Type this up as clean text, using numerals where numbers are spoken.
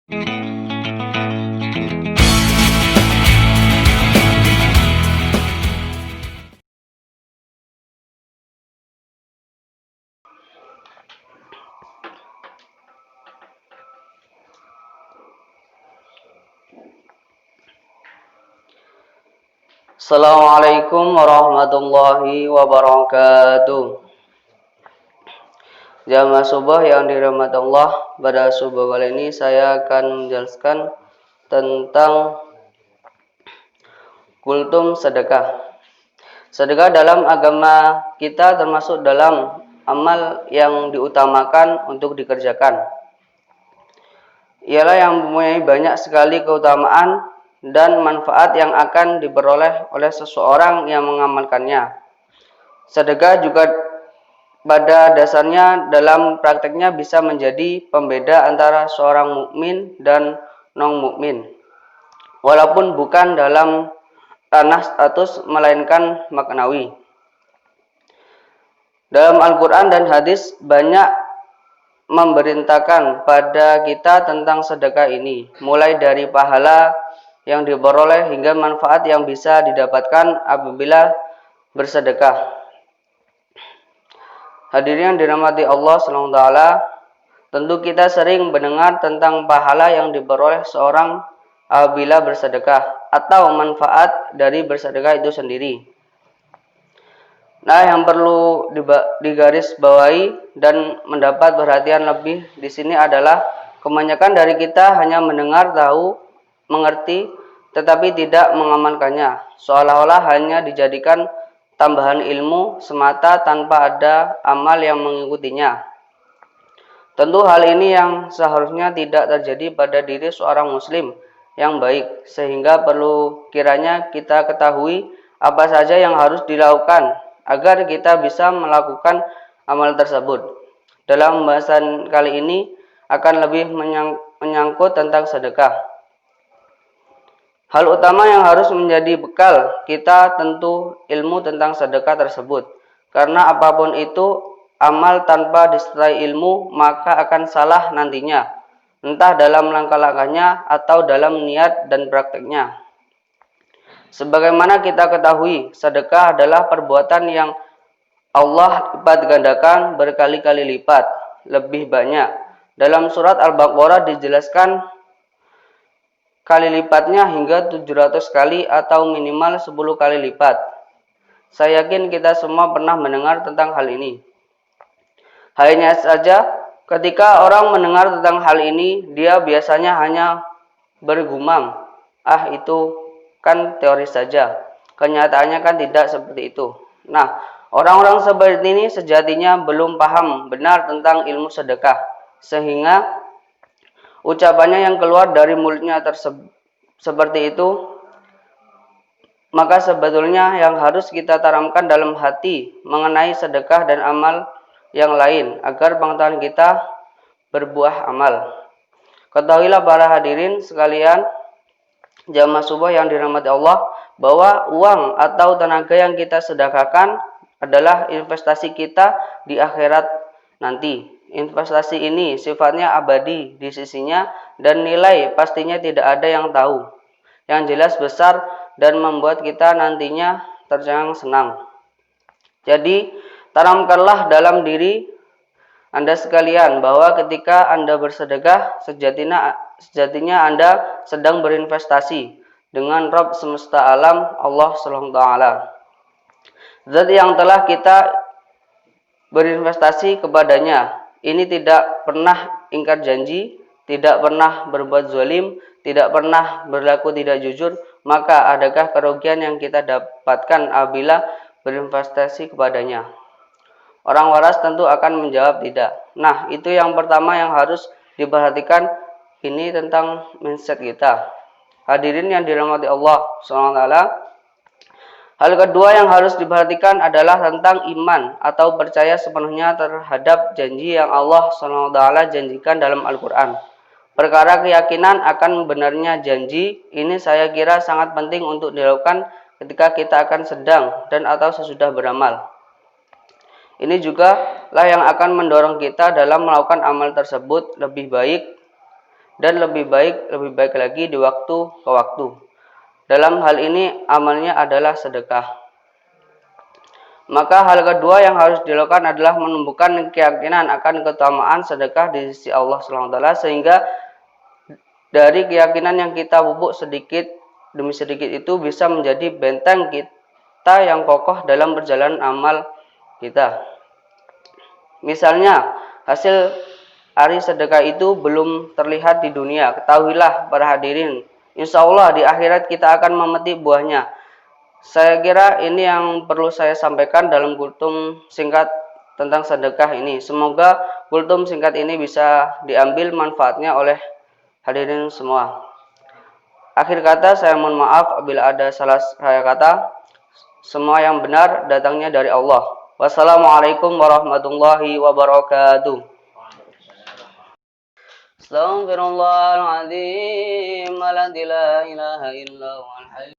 Assalamualaikum warahmatullahi wabarakatuh. Jamaah subuh yang dirahmati Allah, pada subuh kali ini saya akan menjelaskan tentang kultum sedekah. Sedekah dalam agama kita termasuk dalam amal yang diutamakan untuk dikerjakan. Ialah yang mempunyai banyak sekali keutamaan dan manfaat yang akan diperoleh oleh seseorang yang mengamalkannya. Sedekah juga pada dasarnya dalam prakteknya bisa menjadi pembeda antara seorang mukmin dan non-mukmin. Walaupun bukan dalam ranah status melainkan maknawi. Dalam Al-Quran dan hadis banyak memerintahkan pada kita tentang sedekah ini, mulai dari pahala yang diperoleh hingga manfaat yang bisa didapatkan apabila bersedekah. Hadirin yang dirahmati Allah SWT, tentu kita sering mendengar tentang pahala yang diperoleh seorang apabila bersedekah atau manfaat dari bersedekah itu sendiri. Nah, yang perlu digarisbawahi dan mendapat perhatian lebih di sini adalah kebanyakan dari kita hanya mendengar, tahu, mengerti, tetapi tidak mengamalkannya, seolah-olah hanya dijadikan tambahan ilmu semata tanpa ada amal yang mengikutinya. Tentu hal ini yang seharusnya tidak terjadi pada diri seorang muslim yang baik, sehingga perlu kiranya kita ketahui apa saja yang harus dilakukan agar kita bisa melakukan amal tersebut. Dalam pembahasan kali ini akan lebih menyangkut tentang sedekah. Hal utama yang harus menjadi bekal kita tentu ilmu tentang sedekah tersebut. Karena apapun itu, amal tanpa disertai ilmu maka akan salah nantinya. Entah dalam langkah-langkahnya atau dalam niat dan prakteknya. Sebagaimana kita ketahui, sedekah adalah perbuatan yang Allah lipat gandakan berkali-kali lipat, lebih banyak. Dalam surat Al-Baqarah dijelaskan kali lipatnya hingga 700 kali atau minimal 10 kali lipat. Saya yakin kita semua pernah mendengar tentang hal ini. Hanya saja ketika orang mendengar tentang hal ini, dia biasanya hanya bergumam, itu kan teori saja. Kenyataannya kan tidak seperti itu. Nah, orang-orang seperti ini sejatinya belum paham benar tentang ilmu sedekah, sehingga ucapannya yang keluar dari mulutnya seperti itu, maka sebetulnya yang harus kita tanamkan dalam hati mengenai sedekah dan amal yang lain agar pengetahuan kita berbuah amal. Ketahuilah para hadirin sekalian, jamaah subuh yang dirahmati Allah, bahwa uang atau tenaga yang kita sedekahkan adalah investasi kita di akhirat nanti. Investasi ini sifatnya abadi di sisinya dan nilai pastinya tidak ada yang tahu. Yang jelas besar dan membuat kita nantinya tercengang-senang. Jadi, tanamkanlah dalam diri Anda sekalian bahwa ketika Anda bersedekah, sejatinya Anda sedang berinvestasi dengan Rabb semesta alam, Allah SWT. Zat yang telah kita berinvestasi kepadanya. Ini tidak pernah ingkar janji, tidak pernah berbuat zalim, tidak pernah berlaku tidak jujur, maka adakah kerugian yang kita dapatkan apabila berinvestasi kepadanya? Orang waras tentu akan menjawab tidak. Nah, itu yang pertama yang harus diperhatikan, ini tentang mindset kita. Hadirin yang dirahmati Allah SWT. Hal kedua yang harus diperhatikan adalah tentang iman atau percaya sepenuhnya terhadap janji yang Allah SWT janjikan dalam Al-Quran. Perkara keyakinan akan benarnya janji ini saya kira sangat penting untuk dilakukan ketika kita akan sedang dan atau sesudah beramal. Ini juga lah yang akan mendorong kita dalam melakukan amal tersebut lebih baik dan lebih baik lagi di waktu ke waktu. Dalam hal ini amalnya adalah sedekah. Maka hal kedua yang harus dilakukan adalah menumbuhkan keyakinan akan keutamaan sedekah di sisi Allah SWT, sehingga dari keyakinan yang kita pupuk sedikit demi sedikit itu bisa menjadi benteng kita yang kokoh dalam perjalanan amal kita. Misalnya, hasil ari sedekah itu belum terlihat di dunia. Ketahuilah para hadirin, insya Allah di akhirat kita akan memetik buahnya. Saya kira ini yang perlu saya sampaikan dalam kultum singkat tentang sedekah ini. Semoga kultum singkat ini bisa diambil manfaatnya oleh hadirin semua. Akhir kata, saya mohon maaf apabila ada salah saya kata. Semua yang benar datangnya dari Allah. Wassalamualaikum warahmatullahi wabarakatuh. Astaghfirullahaladzim, la ilaha illa huwal